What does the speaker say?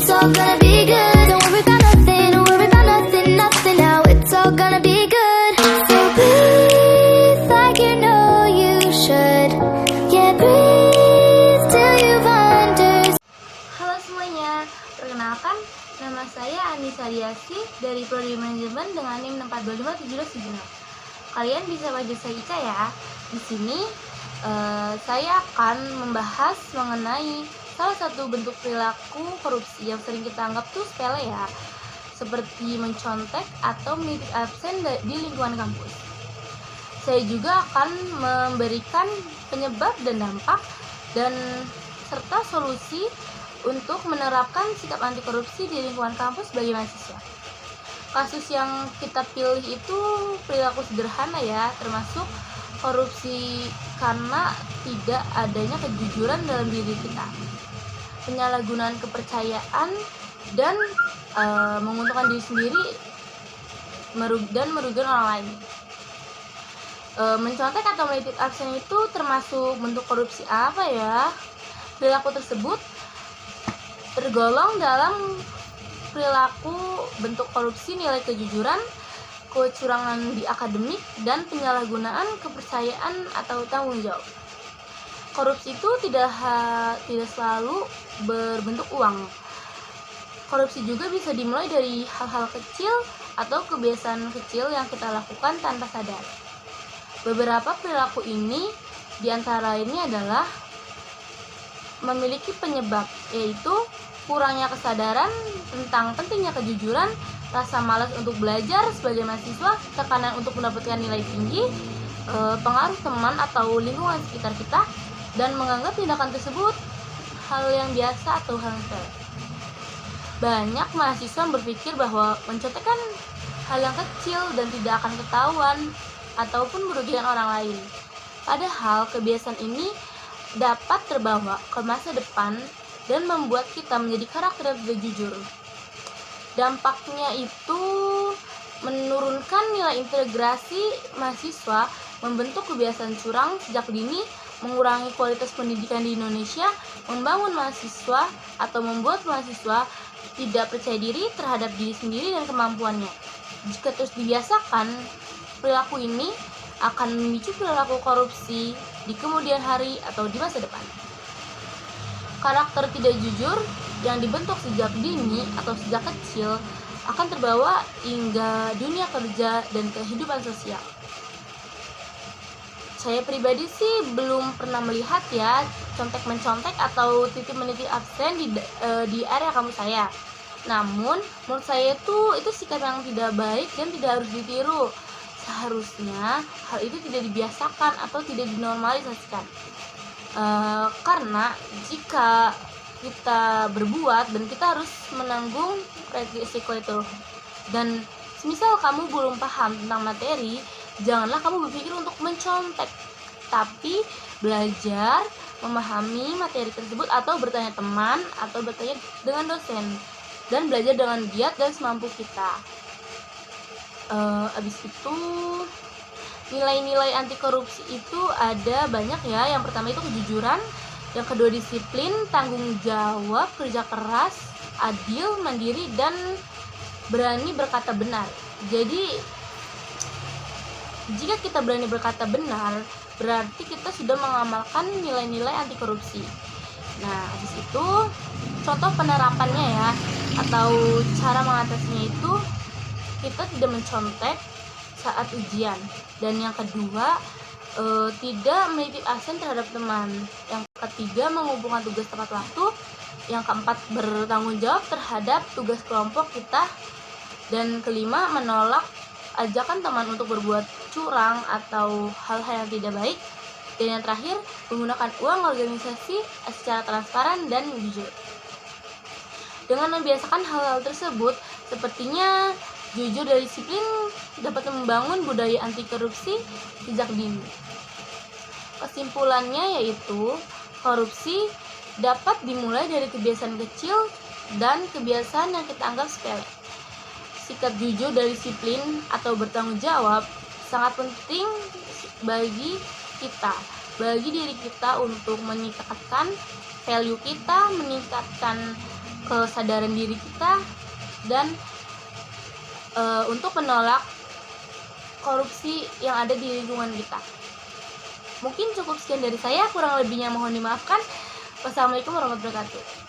it's all gonna be good. Don't worry about nothing, don't worry about nothing, nothing now. It's all gonna be good. So breathe like you know you should. Yeah, breathe till you've understood. Halo semuanya, perkenalkan nama saya Anissa Diasi dari Prodi Manajemen dengan NIM 4257276. Kalian bisa panggil saya Ica ya. Di sini saya akan membahas mengenai salah satu bentuk perilaku korupsi yang sering kita anggap tuh sepele ya, seperti mencontek atau menitik absen di lingkungan kampus. Saya juga akan memberikan penyebab dan dampak dan serta solusi untuk menerapkan sikap anti korupsi di lingkungan kampus bagi mahasiswa. Kasus yang kita pilih itu perilaku sederhana ya, termasuk korupsi karena tidak adanya kejujuran dalam diri kita, penyalahgunaan kepercayaan, dan menguntungkan diri sendiri dan merugikan orang lain. Mencontek atau menitik absen itu termasuk bentuk korupsi apa ya? Perilaku tersebut tergolong dalam perilaku bentuk korupsi nilai kejujuran, kecurangan di akademik, dan penyalahgunaan kepercayaan atau tanggung jawab. Korupsi itu tidak selalu berbentuk uang. Korupsi juga bisa dimulai dari hal-hal kecil atau kebiasaan kecil yang kita lakukan tanpa sadar. Beberapa perilaku ini diantara ini adalah memiliki penyebab, yaitu kurangnya kesadaran tentang pentingnya kejujuran, rasa malas untuk belajar sebagai mahasiswa, tekanan untuk mendapatkan nilai tinggi, pengaruh teman atau lingkungan sekitar kita, dan menganggap tindakan tersebut hal yang biasa atau hal yang sepele. Banyak mahasiswa berpikir bahwa mencontekkan hal yang kecil dan tidak akan ketahuan ataupun merugikan orang lain. Padahal kebiasaan ini dapat terbawa ke masa depan dan membuat kita menjadi karakter yang tidak jujur. Dampaknya itu menurunkan nilai integrasi mahasiswa, membentuk kebiasaan curang sejak dini, mengurangi kualitas pendidikan di Indonesia, membangun mahasiswa atau membuat mahasiswa tidak percaya diri terhadap diri sendiri dan kemampuannya. Jika terus dibiasakan, perilaku ini akan memicu perilaku korupsi di kemudian hari atau di masa depan. Karakter tidak jujur yang dibentuk sejak dini atau sejak kecil akan terbawa hingga dunia kerja dan kehidupan sosial. Saya pribadi sih belum pernah melihat ya contek-mencontek atau titip-menitip absen di area kampus saya. Namun menurut saya itu sikap yang tidak baik dan tidak harus ditiru. Seharusnya hal itu tidak dibiasakan atau tidak dinormalisasikan. Karena jika kita berbuat dan kita harus menanggung resiko itu. Dan semisal kamu belum paham tentang materi, janganlah kamu berpikir untuk mencontek, tapi belajar memahami materi tersebut atau bertanya teman atau bertanya dengan dosen dan belajar dengan giat dan semampu kita. Abis itu nilai-nilai anti korupsi itu ada banyak ya. Yang pertama itu kejujuran, yang kedua disiplin, tanggung jawab, kerja keras, adil, mandiri, dan berani berkata benar. Jadi jika kita berani berkata benar, berarti kita sudah mengamalkan nilai-nilai anti korupsi. Nah, habis itu contoh penerapannya ya, atau cara mengatasinya itu kita tidak mencontek saat ujian, dan yang kedua tidak menitip absen terhadap teman, yang ketiga mengumpulkan tugas tepat waktu, yang keempat bertanggung jawab terhadap tugas kelompok kita, dan kelima menolak ajakan teman untuk berbuat curang atau hal-hal yang tidak baik, dan yang terakhir menggunakan uang organisasi secara transparan dan jujur. Dengan membiasakan hal-hal tersebut, sepertinya jujur dan disiplin dapat membangun budaya anti korupsi sejak dini. Kesimpulannya yaitu korupsi dapat dimulai dari kebiasaan kecil dan kebiasaan yang kita anggap sepele. Sikap jujur dan disiplin atau bertanggung jawab sangat penting bagi diri kita untuk meningkatkan value kita, meningkatkan kesadaran diri kita dan untuk menolak korupsi yang ada di lingkungan kita. Mungkin cukup sekian dari saya, kurang lebihnya mohon dimaafkan. Wassalamualaikum warahmatullahi wabarakatuh.